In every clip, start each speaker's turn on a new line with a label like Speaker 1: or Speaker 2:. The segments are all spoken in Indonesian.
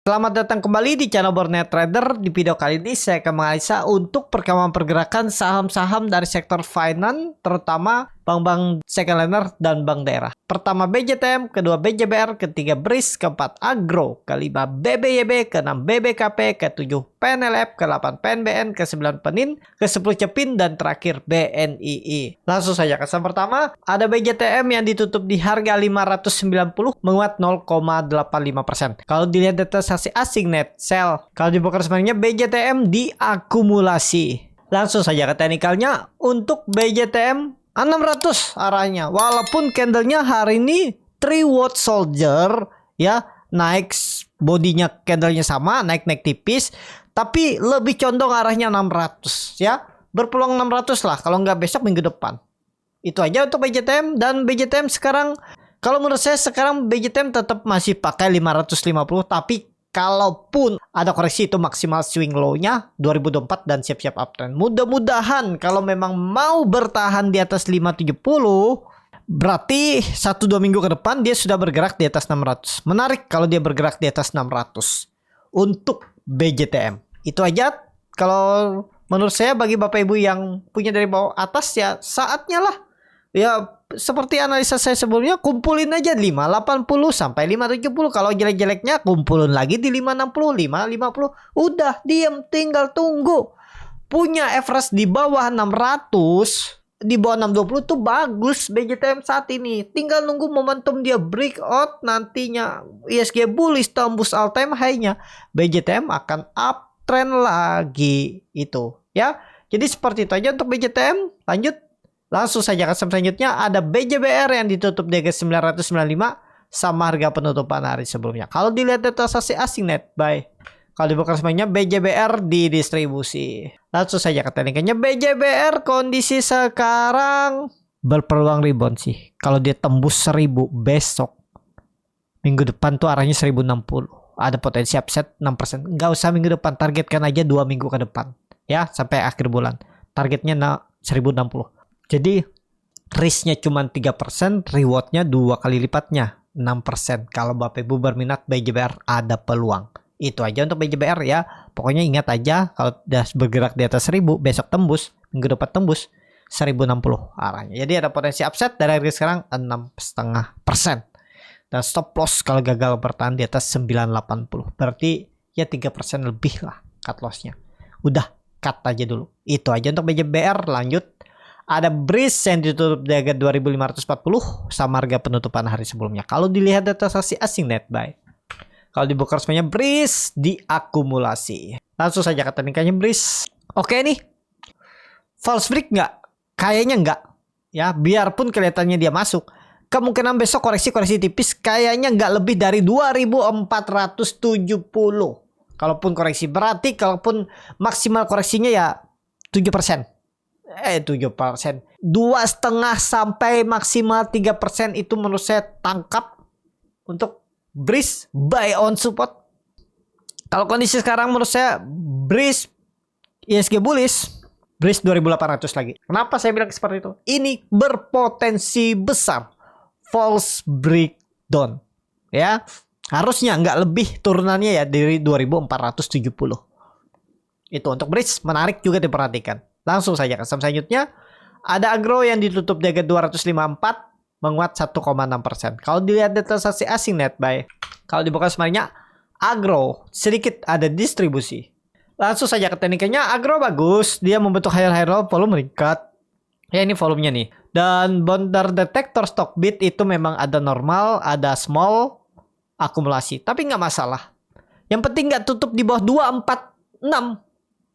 Speaker 1: Selamat datang kembali di channel Borneo Trader. Di video kali ini saya akan menganalisa untuk perkembangan pergerakan saham-saham dari sektor finance, terutama bank-bank second liner dan bank daerah. Pertama BJTM, kedua BJBR, ketiga BRIS, keempat Agro, kelima BBYB, keenam BBKP, ketujuh PNLF, ke-8 PNBN, ke-9 Penin, ke-10 Cepin, dan terakhir BNII. Langsung saja ke saham pertama, ada BJTM yang ditutup di harga 590, menguat 0,85%. Kalau dilihat data saksi asing net sell, kalau di broker sebenarnya BJTM diakumulasi. Langsung saja ke teknikalnya, untuk BJTM 600 arahnya, walaupun candlenya hari ini 3 watt soldier ya, naik bodinya, candlenya sama, naik tipis, tapi lebih condong arahnya 600 ya, berpeluang 600 lah, kalau nggak besok minggu depan. Itu aja untuk BJTM. Dan BJTM sekarang, kalau menurut saya sekarang BJTM tetap masih pakai 550, tapi kalaupun ada koreksi itu maksimal swing low-nya 2024 dan siap-siap uptrend. Mudah-mudahan kalau memang mau bertahan di atas 570, berarti 1-2 minggu ke depan dia sudah bergerak di atas 600. Menarik kalau dia bergerak di atas 600 untuk BJTM. Itu aja kalau menurut saya. Bagi Bapak Ibu yang punya dari bawah atas, ya saatnya lah. Ya seperti analisa saya sebelumnya, kumpulin aja 580 sampai 570. Kalau jelek-jeleknya kumpulin lagi di 560, 550. Udah diem, tinggal tunggu. Punya average di bawah 600, di bawah 620 tuh bagus BJTM saat ini. Tinggal nunggu momentum dia breakout, nantinya ISG bullish tembus all time high-nya, BJTM akan uptrend lagi itu ya. Jadi seperti itu aja untuk BJTM. Lanjut. Langsung saja ke saham selanjutnya, ada BJBR yang ditutup di harga 995 sama harga penutupan hari sebelumnya. Kalau dilihat data saksi asing net buy, kalau di broker semuanya BJBR di distribusi. Langsung saja ke tekniknya, BJBR kondisi sekarang berpeluang rebound sih. Kalau dia tembus 1000 besok, minggu depan tuh arahnya 1060. Ada potensi upset 6%. Nggak usah minggu depan, targetkan aja 2 minggu ke depan ya, sampai akhir bulan. Targetnya 1060. Jadi risknya cuma 3%, rewardnya 2 kali lipatnya 6%. Kalau Bapak Ibu berminat BJBR, ada peluang. Itu aja untuk BJBR ya. Pokoknya ingat aja, kalau udah bergerak di atas 1000, besok tembus, minggu depan tembus 1060 arahnya. Jadi ada potensi upset dari harga sekarang 6,5%. Dan stop loss kalau gagal bertahan di atas 980. Berarti ya 3% lebih lah cut lossnya. Udah cut aja dulu. Itu aja untuk BJBR. Lanjut. Ada BRIS yang ditutup di harga 2540 sama harga penutupan hari sebelumnya. Kalau dilihat data saksi asing net buy, kalau di broker semuanya BRIS diakumulasi. Langsung saja ke teknikanya BRIS. Oke nih, false break nggak? Kayaknya nggak ya, biarpun kelihatannya dia masuk. Kemungkinan besok koreksi tipis, kayaknya nggak lebih dari 2470. Kalaupun koreksi, berarti kalaupun maksimal koreksinya ya 7%. 7%. 2,5 sampai maksimal 3% itu menurut saya tangkap untuk BRIS buy on support. Kalau kondisi sekarang menurut saya BRIS ISG bullish, BRIS 2800 lagi. Kenapa saya bilang seperti itu? Ini berpotensi besar false breakdown ya. Harusnya nggak lebih turunannya ya dari 2470. Itu untuk BRIS, menarik juga diperhatikan. Langsung saja ke saham selanjutnya, ada Agro yang ditutup di harga 254, menguat 1,6%. Kalau dilihat data saksi asing net buy, kalau di broker sebenarnya Agro sedikit ada distribusi. Langsung saja ke tekniknya, Agro bagus, dia membentuk higher low, volume meningkat. Ya ini volumenya nih. Dan bondar detektor stock bid itu memang ada normal, ada small, akumulasi. Tapi nggak masalah. Yang penting nggak tutup di bawah 246.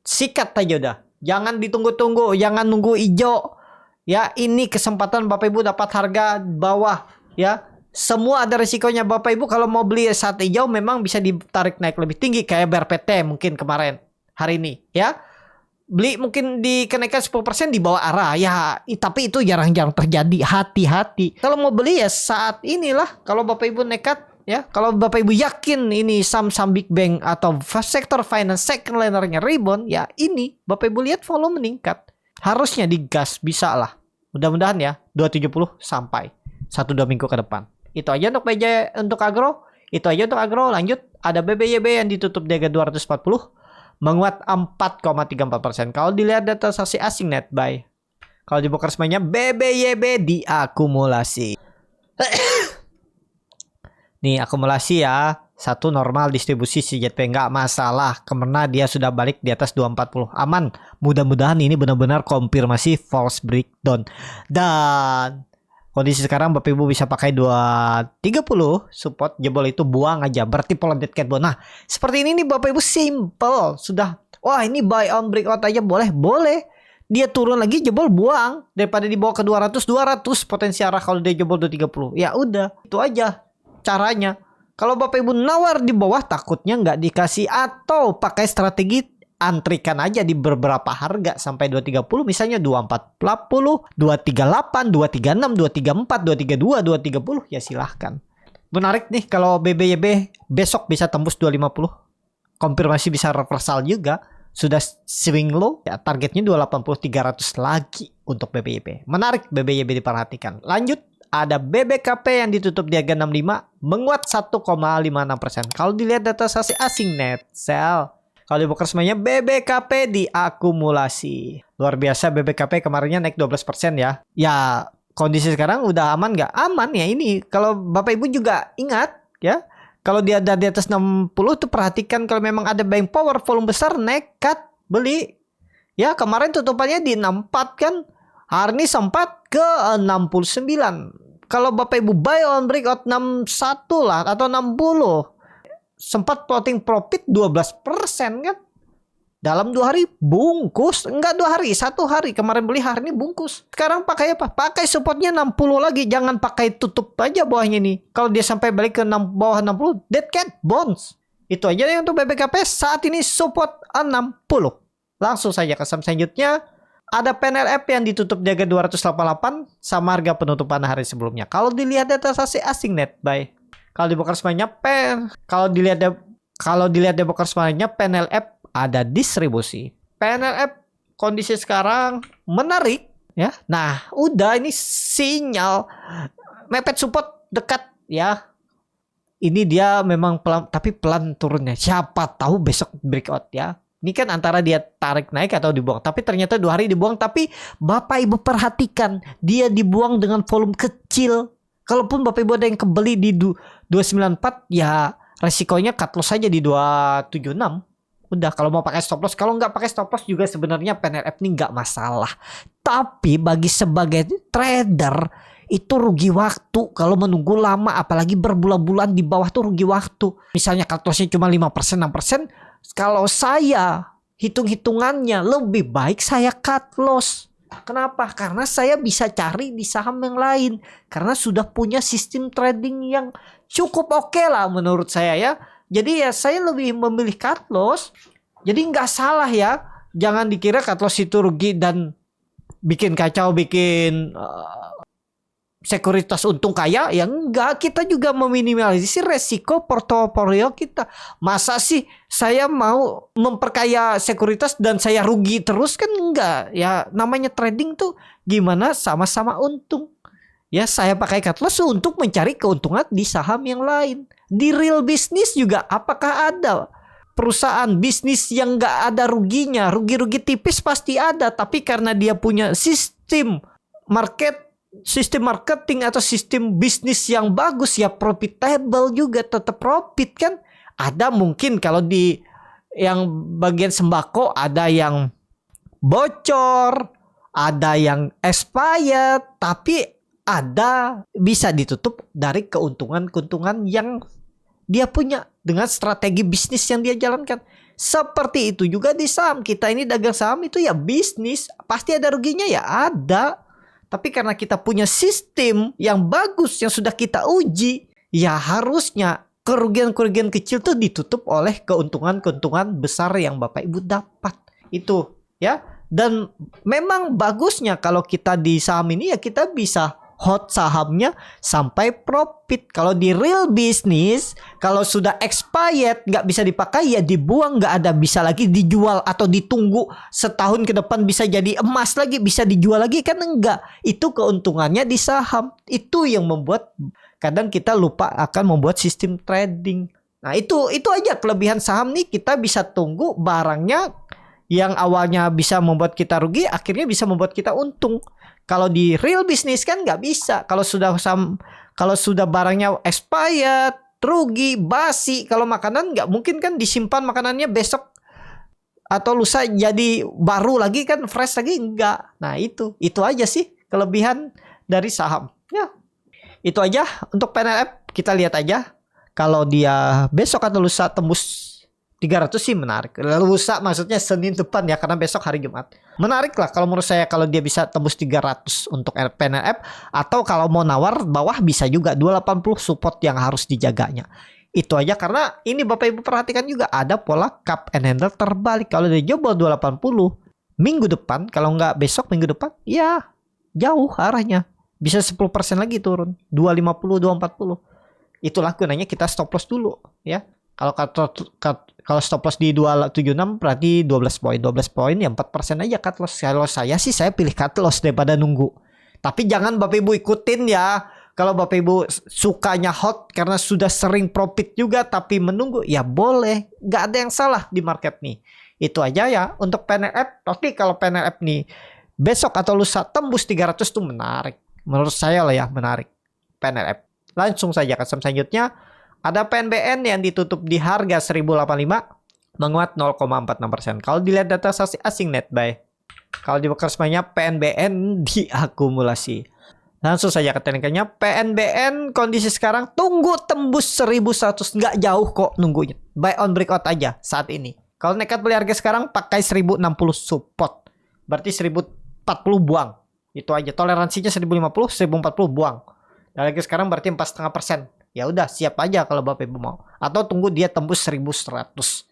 Speaker 1: Sikat aja udah. Jangan ditunggu-tunggu, jangan nunggu hijau. Ya, ini kesempatan Bapak Ibu dapat harga bawah ya. Semua ada resikonya Bapak Ibu. Kalau mau beli saat hijau memang bisa ditarik naik lebih tinggi kayak BRPT mungkin kemarin hari ini ya. Beli mungkin dikenaikan 10% di bawah arah ya, tapi itu jarang-jarang terjadi. Hati-hati. Kalau mau beli ya saat inilah. Kalau Bapak Ibu nekat ya, kalau Bapak Ibu yakin ini saham-saham big bank atau sektor finance second liner-nya rebound, ya ini Bapak Ibu lihat volume meningkat. Harusnya digas, bisa lah. Mudah-mudahan ya 270 sampai 1-2 minggu ke depan. Itu aja untuk Agro. Itu aja untuk Agro. Lanjut, ada BBYB yang ditutup di harga 240 menguat 4,34%. Kalau dilihat data transaksi asing net buy, kalau di broker semuanya BBYB diakumulasi. Nih akumulasi ya, satu normal distribusi CJP nggak masalah, karena dia sudah balik di atas 240 aman. Mudah-mudahan ini benar-benar konfirmasi false breakdown. Dan kondisi sekarang Bapak Ibu bisa pakai 230 support, jebol itu buang aja, berarti pola dead cat bone. Nah seperti ini nih Bapak Ibu, simple sudah. Wah ini buy on breakout aja boleh. Dia turun lagi jebol buang, daripada dibawa ke 200 potensi arah. Kalau dia jebol 230 ya udah, itu aja caranya. Kalau Bapak Ibu nawar di bawah takutnya nggak dikasih, atau pakai strategi antrikan aja di beberapa harga sampai 230, misalnya 240, 238, 236, 234, 232, 230 ya silahkan. Menarik nih kalau BBYB besok bisa tembus 250. Konfirmasi bisa reversal juga. Sudah swing low ya, targetnya 280, 300 lagi untuk BBYB. Menarik BBYB diperhatikan. Lanjut, ada BBKP yang ditutup di harga 65 menguat 1,56%. Kalau dilihat data transaksi asing net sell, kalau di broker semuanya BBKP diakumulasi. Luar biasa BBKP kemarinnya naik 12% ya. Ya kondisi sekarang udah aman nggak? Aman ya ini. Kalau Bapak Ibu juga ingat ya, kalau dia ada di atas 60 tuh perhatikan, kalau memang ada buying power volume besar nekat beli. Ya kemarin tutupannya di 64 kan. Hari ini sempat ke 69. Kalau Bapak Ibu buy on breakout 61 lah atau 60. Sempat plotting profit 12% kan. Dalam 2 hari bungkus. Enggak 2 hari, 1 hari. Kemarin beli, hari ini bungkus. Sekarang pakai apa? Pakai supportnya 60 lagi. Jangan pakai tutup aja bawahnya nih. Kalau dia sampai balik ke bawah 60, dead cat bounce. Itu aja yang untuk BBKP. Saat ini support 60. Langsung saja ke saham selanjutnya. Ada PNLF yang ditutup di harga 288 sama harga penutupan hari sebelumnya. Kalau dilihat data transaksi asing net buy. Kalau di broker semuanya kalau dilihat di broker semuanya PNLF ada distribusi. PNLF kondisi sekarang menarik ya. Nah, udah ini sinyal mepet support dekat ya. Ini dia memang pelan, tapi pelan turunnya. Siapa tahu besok breakout ya. Ini kan antara dia tarik naik atau dibuang. Tapi ternyata 2 hari dibuang. Tapi Bapak Ibu perhatikan, dia dibuang dengan volume kecil. Kalaupun Bapak Ibu ada yang kebeli di 294, ya resikonya cut loss saja di 276. Udah, kalau mau pakai stop loss. Kalau nggak pakai stop loss juga sebenarnya PNLF ini nggak masalah. Tapi bagi sebagai trader itu rugi waktu kalau menunggu lama, apalagi berbulan-bulan di bawah tuh rugi waktu. Misalnya cut lossnya cuma 5%, 6%. Kalau saya hitung-hitungannya lebih baik saya cut loss. Kenapa? Karena saya bisa cari di saham yang lain. Karena sudah punya sistem trading yang cukup oke lah menurut saya ya. Jadi ya saya lebih memilih cut loss. Jadi nggak salah ya. Jangan dikira cut loss itu rugi dan bikin kacau, bikin sekuritas untung kaya. Ya enggak, kita juga meminimalisir resiko portofolio kita. Masa sih saya mau memperkaya sekuritas dan saya rugi terus? Kan enggak. Ya namanya trading tuh gimana sama-sama untung. Ya saya pakai cut loss untuk mencari keuntungan di saham yang lain. Di real business juga apakah ada perusahaan bisnis yang enggak ada ruginya? Rugi-rugi tipis pasti ada. Tapi karena dia punya sistem marketing atau sistem bisnis yang bagus, ya profitable juga, tetap profit kan. Ada mungkin kalau di yang bagian sembako ada yang bocor, ada yang expired, tapi ada bisa ditutup dari keuntungan yang dia punya dengan strategi bisnis yang dia jalankan. Seperti itu juga di saham. Kita ini dagang saham itu ya bisnis, pasti ada ruginya ya ada. Tapi karena kita punya sistem yang bagus, yang sudah kita uji, ya harusnya kerugian-kerugian kecil tuh ditutup oleh keuntungan-keuntungan besar yang Bapak Ibu dapat. Itu ya. Dan memang bagusnya kalau kita di saham ini ya kita bisa hold sahamnya sampai profit. Kalau di real business, kalau sudah expired nggak bisa dipakai ya dibuang, nggak ada bisa lagi dijual atau ditunggu setahun ke depan bisa jadi emas lagi, bisa dijual lagi kan enggak. Itu keuntungannya di saham. Itu yang membuat kadang kita lupa akan membuat sistem trading. Nah, itu aja kelebihan saham nih, kita bisa tunggu barangnya yang awalnya bisa membuat kita rugi, akhirnya bisa membuat kita untung. Kalau di real bisnis kan nggak bisa. Kalau sudah barangnya expired, rugi, basi. Kalau makanan nggak mungkin kan disimpan makanannya besok atau lusa jadi baru lagi kan, fresh lagi, enggak. Nah, itu aja sih kelebihan dari saham. Ya, itu aja untuk PNLF. Kita lihat aja. Kalau dia besok atau lusa tembus 300 sih menarik. Lusa maksudnya Senin depan ya, karena besok hari Jumat. Menarik lah kalau menurut saya kalau dia bisa tembus 300 untuk PNLF. Atau kalau mau nawar bawah bisa juga 280 support yang harus dijaganya. Itu aja, karena ini Bapak Ibu perhatikan juga ada pola cup and handle terbalik. Kalau dia jebol 280 minggu depan, kalau nggak besok minggu depan, ya jauh arahnya. Bisa 10% lagi turun. 250, 240. Itulah gunanya kita stop loss dulu ya. Kalau stop loss di 276 berarti 12 poin. 12 poin ya 4% aja cut loss. Kalau saya sih saya pilih cut loss daripada nunggu. Tapi jangan Bapak Ibu ikutin ya. Kalau Bapak Ibu sukanya hot karena sudah sering profit juga tapi menunggu, ya boleh. Nggak ada yang salah di market nih. Itu aja ya untuk PNLF. Tapi kalau PNLF nih besok atau lusa tembus 300 tuh menarik. Menurut saya lah ya, menarik PNLF. Langsung saja ke saham selanjutnya. Ada PNBN yang ditutup di harga 1085, menguat 0,46%. Kalau dilihat data saksi asing net buy, kalau di bekerjanya PNBN diakumulasi. Langsung saja ke teknikalnya. PNBN kondisi sekarang tunggu tembus 1100, nggak jauh kok nunggunya. Buy on breakout aja saat ini. Kalau nekat beli harga sekarang pakai 1060 support. Berarti 1040 buang. Itu aja. Toleransinya 1050, 1040 buang. Dan lagi sekarang berarti 4,5%. Ya udah, siap aja kalau Bapak Ibu mau. Atau tunggu dia tembus 1100.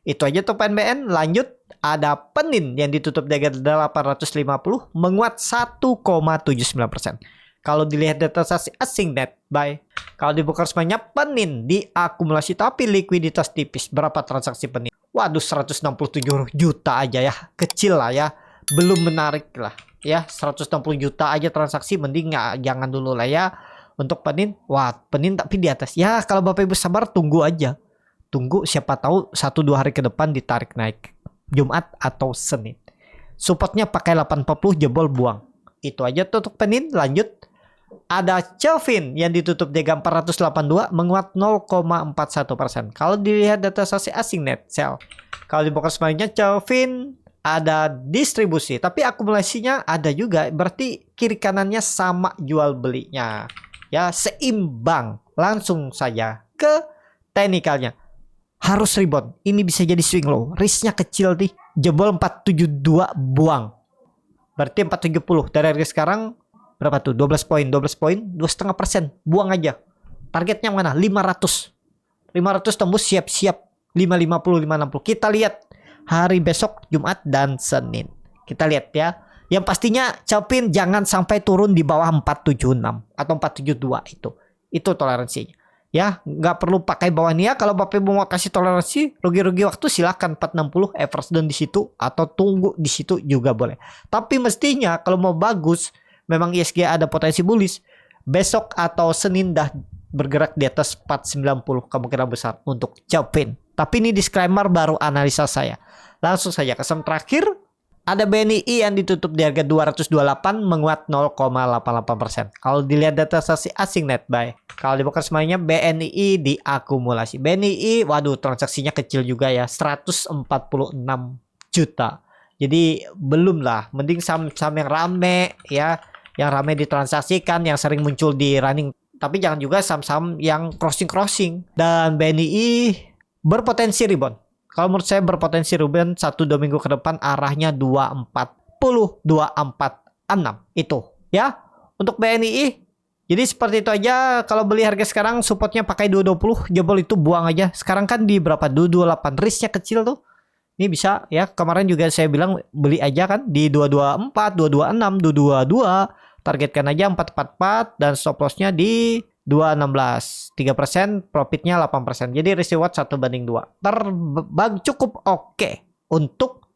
Speaker 1: Itu aja tuh PNBN. Lanjut, ada Penin yang ditutup di harga 850, menguat 1,79%. Kalau dilihat data saksi asing net buy, kalau dibuka resminya Penin diakumulasi tapi likuiditas tipis. Berapa transaksi Penin? Waduh, 167 juta aja ya. Kecil lah ya. Belum menarik lah. Ya, 160 juta aja transaksi, mending jangan dulu lah ya. Untuk Penin, wah Penin tapi di atas. Ya kalau Bapak Ibu sabar tunggu aja. Tunggu, siapa tahu 1-2 hari ke depan ditarik naik. Jumat atau Senin. Supportnya pakai 840 jebol buang. Itu aja tuh untuk Penin. Lanjut. Ada Celvin yang ditutup di 482 menguat 0,41%. Kalau dilihat data saksi asing net sell. Kalau dibuka semuanya Celvin ada distribusi, tapi akumulasinya ada juga, berarti kiri kanannya sama jual belinya. Ya, seimbang. Langsung saja ke teknikalnya. Harus rebound. Ini bisa jadi swing low. Risknya kecil nih. Jebol 472 buang. Berarti 470. Dari harga sekarang berapa tuh? 12 poin. 12 poin, 2,5%. Buang aja. Targetnya mana? 500. 500 tembus siap-siap. 550, 560. Kita lihat hari besok Jumat dan Senin. Kita lihat ya. Yang pastinya Celvin jangan sampai turun di bawah 476 atau 472 itu. Itu toleransinya. Ya, nggak perlu pakai bawah ini ya. Kalau Bapak Ibu mau kasih toleransi rugi-rugi waktu silahkan 460 average down di situ atau tunggu di situ juga boleh. Tapi mestinya kalau mau bagus, memang ISG ada potensi bullish, besok atau Senin dah bergerak di atas 490 kemungkinan besar untuk Celvin. Tapi ini disclaimer baru analisa saya. Langsung saja ke saham terakhir. Ada BNI yang ditutup di harga 228 menguat 0,88%. Kalau dilihat data saksi asing net buy. Kalau dibuka semuanya BNI diakumulasi. BNI waduh transaksinya kecil juga ya. 146 juta. Jadi belum lah. Mending saham-saham yang rame ya. Yang rame ditransaksikan. Yang sering muncul di running. Tapi jangan juga saham-saham yang crossing-crossing. Dan BNI berpotensi rebound. Kalau menurut saya berpotensi rebound 1-2 minggu ke depan arahnya 240, 246 itu ya untuk BNI. Jadi seperti itu aja. Kalau beli harga sekarang supportnya pakai 220, jebol itu buang aja. Sekarang kan di berapa? 228, risknya kecil tuh. Ini bisa ya. Kemarin juga saya bilang beli aja kan di 224, 226, 222. Targetkan aja 444 dan stop lossnya di 216, 3%, profitnya 8%. Jadi risk reward 1/2. Cukup oke untuk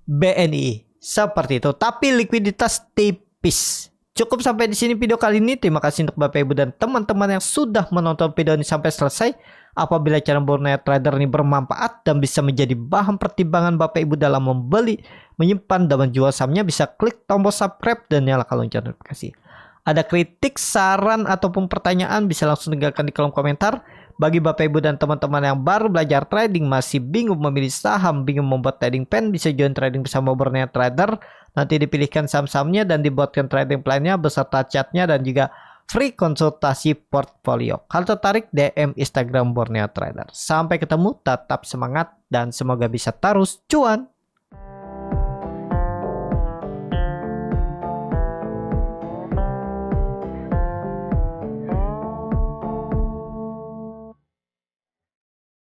Speaker 1: BNI. Seperti itu. Tapi likuiditas tipis. Cukup sampai di sini video kali ini. Terima kasih untuk Bapak Ibu dan teman-teman yang sudah menonton video ini sampai selesai. Apabila channel Borneo Trader ini bermanfaat dan bisa menjadi bahan pertimbangan Bapak Ibu dalam membeli, menyimpan, dan menjual sahamnya, bisa klik tombol subscribe dan nyalakan lonceng notifikasi. Ada kritik, saran, ataupun pertanyaan bisa langsung tinggalkan di kolom komentar. Bagi Bapak Ibu dan teman-teman yang baru belajar trading, masih bingung memilih saham, bingung membuat trading plan, bisa join trading bersama Borneo Trader. Nanti dipilihkan saham-sahamnya dan dibuatkan trading plan-nya beserta chatnya dan juga free konsultasi portfolio. Kalau tertarik, DM Instagram Borneo Trader. Sampai ketemu, tetap semangat dan semoga bisa terus cuan.